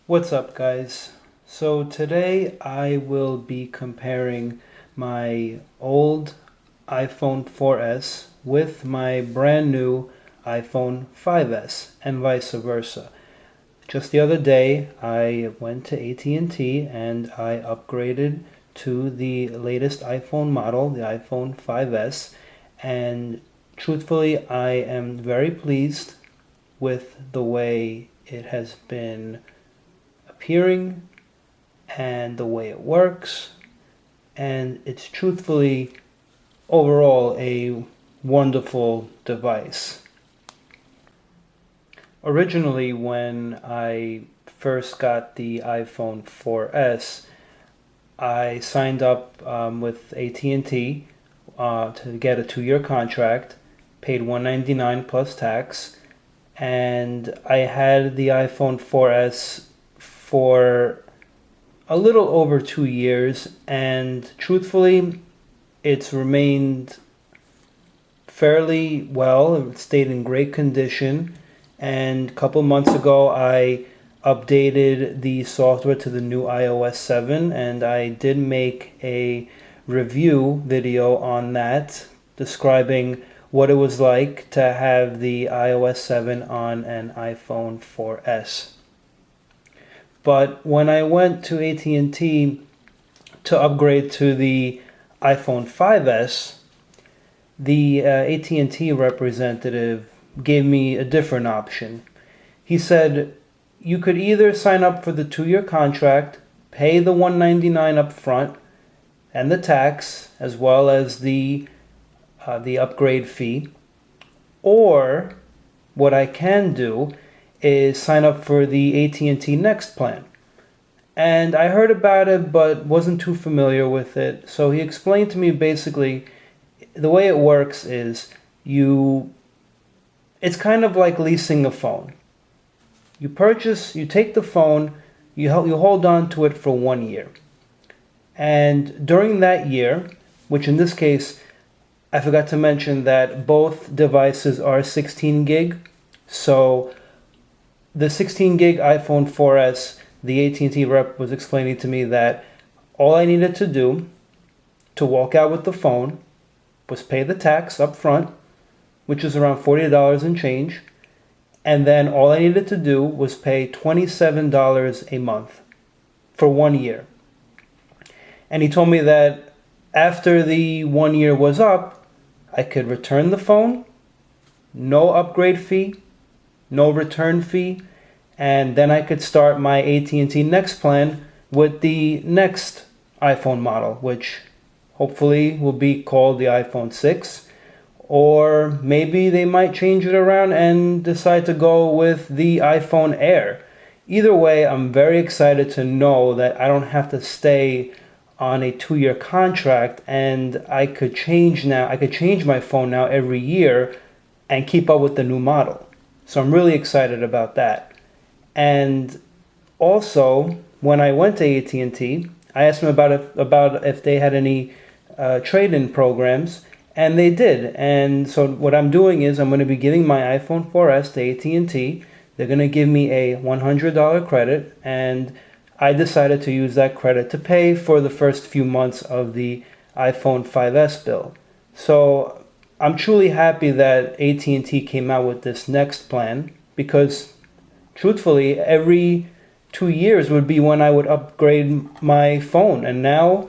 What's up, guys? So today I will be comparing my old iPhone 4S with my brand new iPhone 5S and vice versa. Just the other day I went to AT&T and I upgraded to the latest iPhone model, the iPhone 5S, and truthfully I am very pleased with the way it has been appearing and the way it works, and it's truthfully overall a wonderful device. Originally, when I first got the iPhone 4S, I signed up with AT&T to get a 2-year contract, paid $199 plus tax, and I had the iPhone 4S for a little over 2 years, and truthfully, it's remained fairly well. It stayed in great condition, and a couple months ago, I updated the software to the new iOS 7, and I did make a review video on that, describing what it was like to have the iOS 7 on an iPhone 4S. But when I went to AT&T to upgrade to the iPhone 5S, the AT&T representative gave me a different option. He said you could either sign up for the 2-year contract, pay the $199 up front and the tax as well as the upgrade fee, or what I can do is sign up for the AT&T Next plan. And I heard about it but wasn't too familiar with it. So he explained to me basically the way it works is it's kind of like leasing a phone. You take the phone, you hold on to it for 1 year. And during that year, which in this case, I forgot to mention that both devices are 16 gig. So the 16 gig iPhone 4S, the AT&T rep was explaining to me that all I needed to do to walk out with the phone was pay the tax up front, which is around $40 and change, and then all I needed to do was pay $27 a month for 1 year. And he told me that after the 1 year was up, I could return the phone, no upgrade fee, no return fee, and then I could start my AT&T Next plan with the next iPhone model, which hopefully will be called the iPhone 6, or maybe they might change it around and decide to go with the iPhone Air. Either way, I'm very excited to know that I don't have to stay on a 2-year contract, and I could change my phone now every year and keep up with the new model. So I'm really excited about that. And also, when I went to AT&T, I asked them about if they had any trade-in programs, and they did. And so what I'm doing is I'm going to be giving my iPhone 4S to AT&T. They're going to give me a $100 credit, and I decided to use that credit to pay for the first few months of the iPhone 5S bill. So I'm truly happy that AT&T came out with this Next plan, because truthfully, every 2 years would be when I would upgrade my phone. And now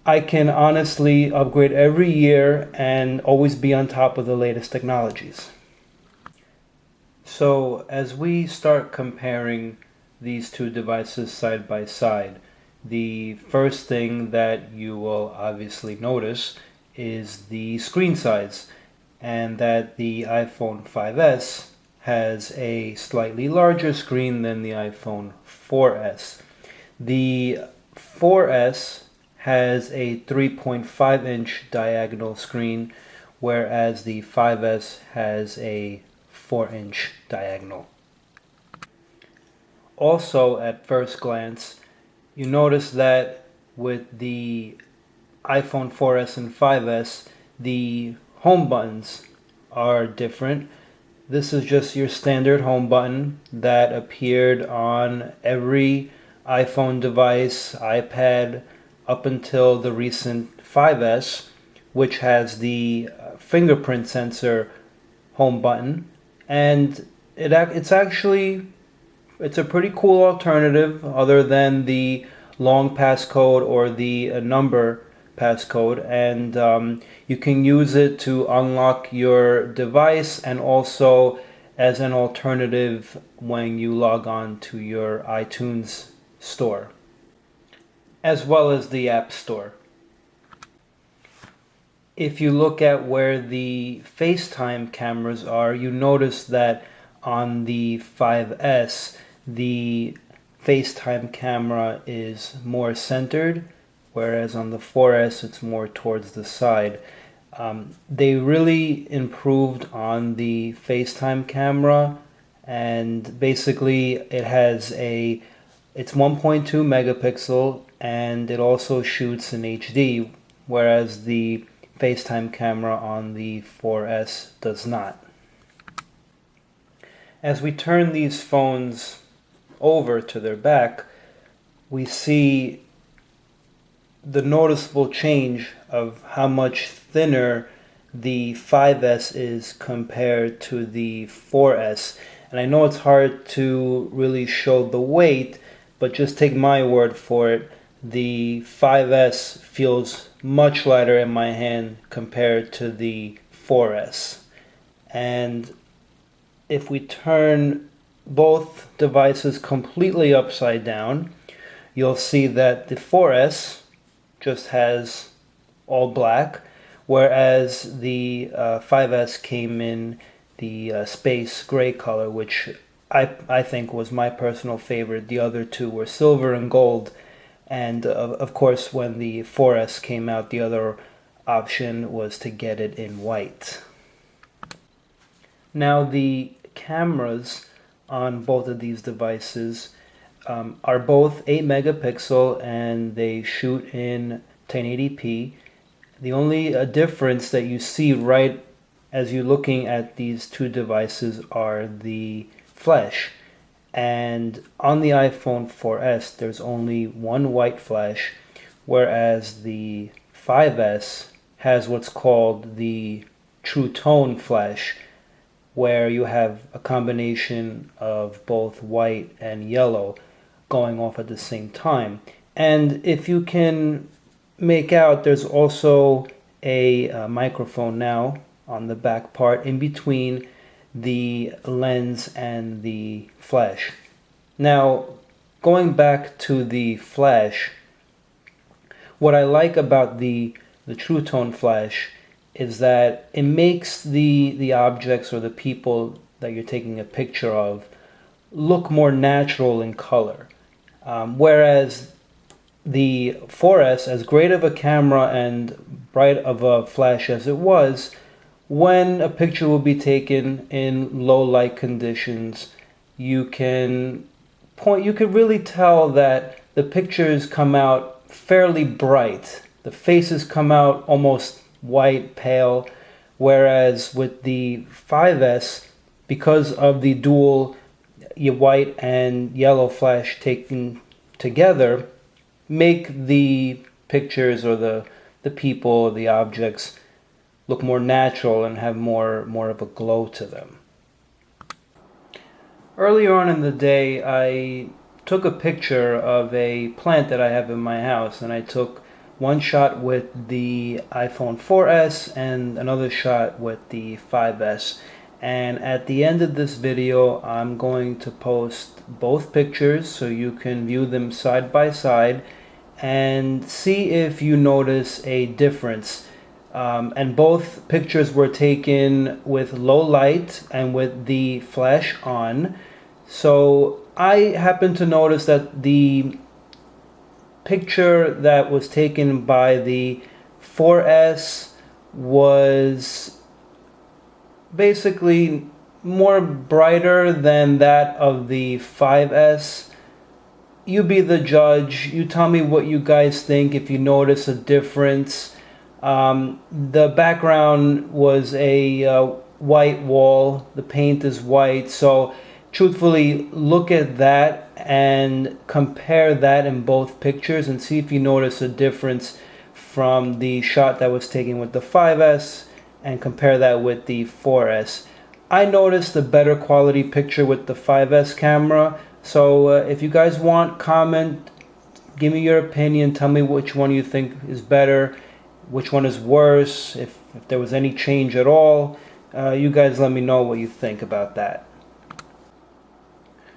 I can honestly upgrade every year and always be on top of the latest technologies. So as we start comparing these two devices side by side, the first thing that you will obviously notice is the screen size, and that the iPhone 5S has a slightly larger screen than the iPhone 4S. The 4S has a 3.5-inch diagonal screen, whereas the 5S has a 4-inch diagonal. Also, at first glance, you notice that with the iPhone 4S and 5S, the home buttons are different. This is just your standard home button that appeared on every iPhone device, iPad, up until the recent 5S, which has the fingerprint sensor home button. And it's a pretty cool alternative other than the long passcode or the number passcode, and you can use it to unlock your device and also as an alternative when you log on to your iTunes store, as well as the App Store. If you look at where the FaceTime cameras are, you notice that on the 5S, the FaceTime camera is more centered, whereas on the 4S it's more towards the side. They really improved on the FaceTime camera, and basically it's 1.2 megapixel, and it also shoots in HD, whereas the FaceTime camera on the 4S does not. As we turn these phones over to their back, we see the noticeable change of how much thinner the 5S is compared to the 4S. And I know it's hard to really show the weight, but just take my word for it. The 5S feels much lighter in my hand compared to the 4S. And if we turn both devices completely upside down, you'll see that the 4S just has all black, whereas the 5S came in the space gray color, which I think was my personal favorite. The other two were silver and gold, and of course when the 4S came out, the other option was to get it in white. Now the cameras on both of these devices are both 8 megapixel and they shoot in 1080p. The only difference that you see right as you're looking at these two devices are the flash. And on the iPhone 4S there's only one white flash, whereas the 5S has what's called the True Tone flash, where you have a combination of both white and yellow going off at the same time. And if you can make out, there's also a microphone now on the back part in between the lens and the flash. Now, going back to the flash, what I like about the True Tone flash is that it makes the objects or the people that you're taking a picture of look more natural in color. Whereas the 4S, as great of a camera and bright of a flash as it was, when a picture will be taken in low light conditions, you can really tell that the pictures come out fairly bright. The faces come out almost white, pale, whereas with the 5S, because of the dual white and yellow flash taken together, make the pictures or the people, the objects, look more natural and have more of a glow to them. Earlier on in the day, I took a picture of a plant that I have in my house, and I took one shot with the iPhone 4S and another shot with the 5S. And at the end of this video, I'm going to post both pictures so you can view them side by side and see if you notice a difference. And both pictures were taken with low light and with the flash on. So I happened to notice that the picture that was taken by the 4S was basically more brighter than that of the 5S. You be the judge. You tell me what you guys think, if you notice a difference. The background was a white wall, the paint is white. So truthfully, look at that and compare that in both pictures and see if you notice a difference from the shot that was taken with the 5S and compare that with the 4S. I noticed a better quality picture with the 5S camera. So if you guys want, comment, give me your opinion, tell me which one you think is better, which one is worse, if there was any change at all. You guys let me know what you think about that.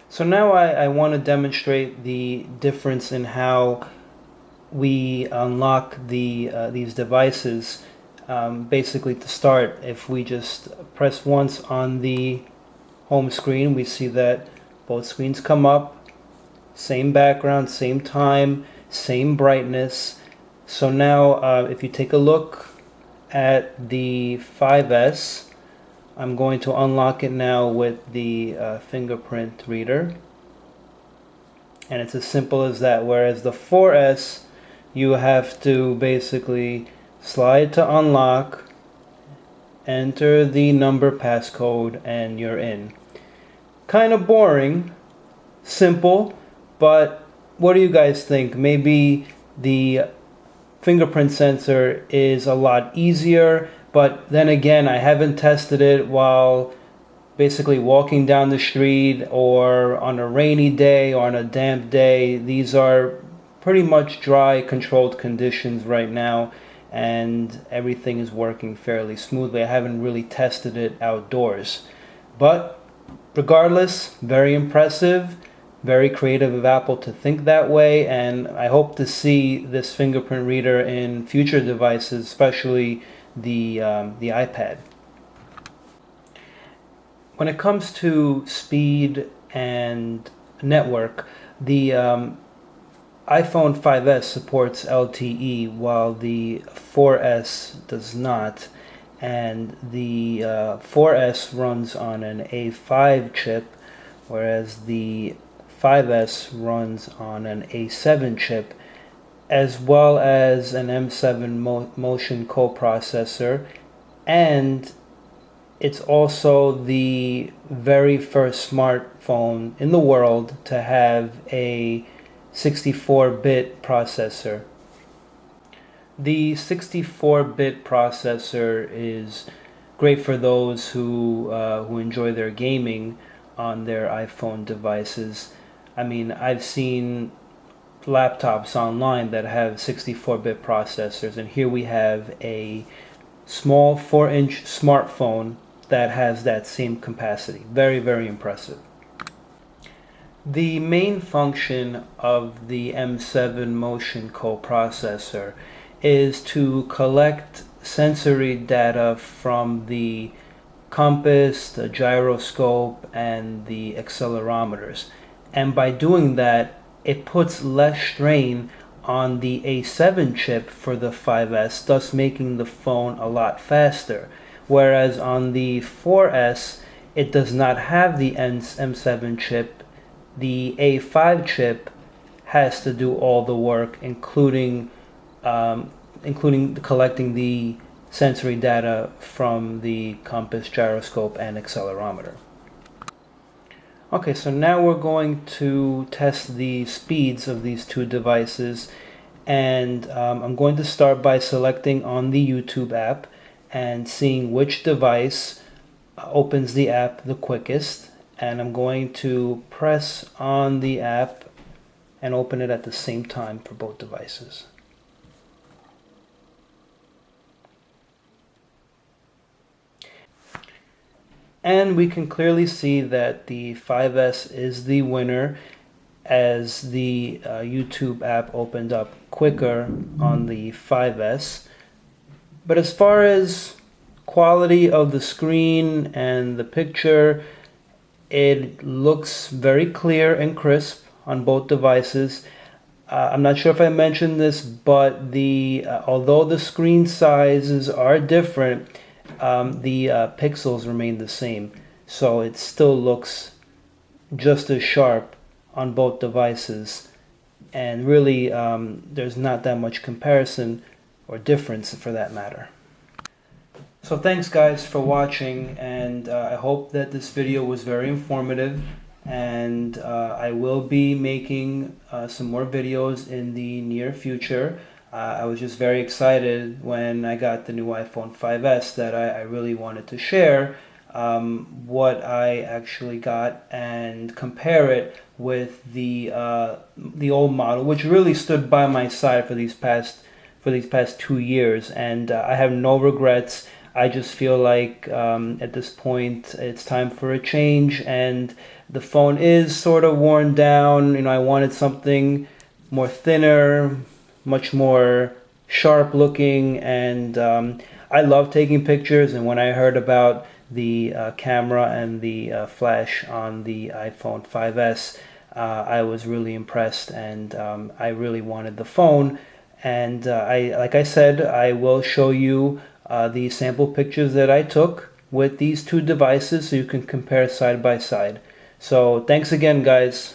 So now I want to demonstrate the difference in how we unlock these devices. Basically, to start, if we just press once on the home screen, we see that both screens come up, same background, same time, same brightness. So now if you take a look at the 5S, I'm going to unlock it now with the fingerprint reader. And it's as simple as that. Whereas the 4S, you have to basically slide to unlock, enter the number passcode, and you're in. Kind of boring, simple, but what do you guys think? Maybe the fingerprint sensor is a lot easier, but then again, I haven't tested it while basically walking down the street or on a rainy day or on a damp day. These are pretty much dry, controlled conditions right now, and everything is working fairly smoothly. I haven't really tested it outdoors. But regardless, very impressive. Very creative of Apple to think that way, and I hope to see this fingerprint reader in future devices, especially the iPad. When it comes to speed and network, the iPhone 5S supports LTE while the 4S does not, and the 4S runs on an A5 chip, whereas the 5S runs on an A7 chip, as well as an M7 motion coprocessor, and it's also the very first smartphone in the world to have a 64-bit processor. The 64-bit processor is great for those who enjoy their gaming on their iPhone devices. I mean, I've seen laptops online that have 64-bit processors, and here we have a small 4-inch smartphone that has that same capacity. Very, very impressive. The main function of the M7 motion coprocessor is to collect sensory data from the compass, the gyroscope, and the accelerometers. And by doing that, it puts less strain on the A7 chip for the 5S, thus making the phone a lot faster. Whereas on the 4S, it does not have the M7 chip. The A5 chip has to do all the work, including collecting the sensory data from the compass, gyroscope, and accelerometer. Okay, so now we're going to test the speeds of these two devices, and I'm going to start by selecting on the YouTube app and seeing which device opens the app the quickest, and I'm going to press on the app and open it at the same time for both devices. And we can clearly see that the 5S is the winner, as the YouTube app opened up quicker on the 5S. But as far as quality of the screen and the picture, it looks very clear and crisp on both devices. I'm not sure if I mentioned this, but although the screen sizes are different, the pixels remain the same, so it still looks just as sharp on both devices, and really there's not that much comparison or difference for that matter. So thanks guys for watching, and I hope that this video was very informative, and I will be making some more videos in the near future. I was just very excited when I got the new iPhone 5S that I really wanted to share what I actually got and compare it with the old model, which really stood by my side for these past 2 years, and I have no regrets. I just feel like at this point it's time for a change, and the phone is sort of worn down. You know, I wanted something more thinner, much more sharp looking, and I love taking pictures. And when I heard about the camera and the flash on the iPhone 5S, I was really impressed, and I really wanted the phone. And like I said, I will show you the sample pictures that I took with these two devices so you can compare side by side. So thanks again, guys.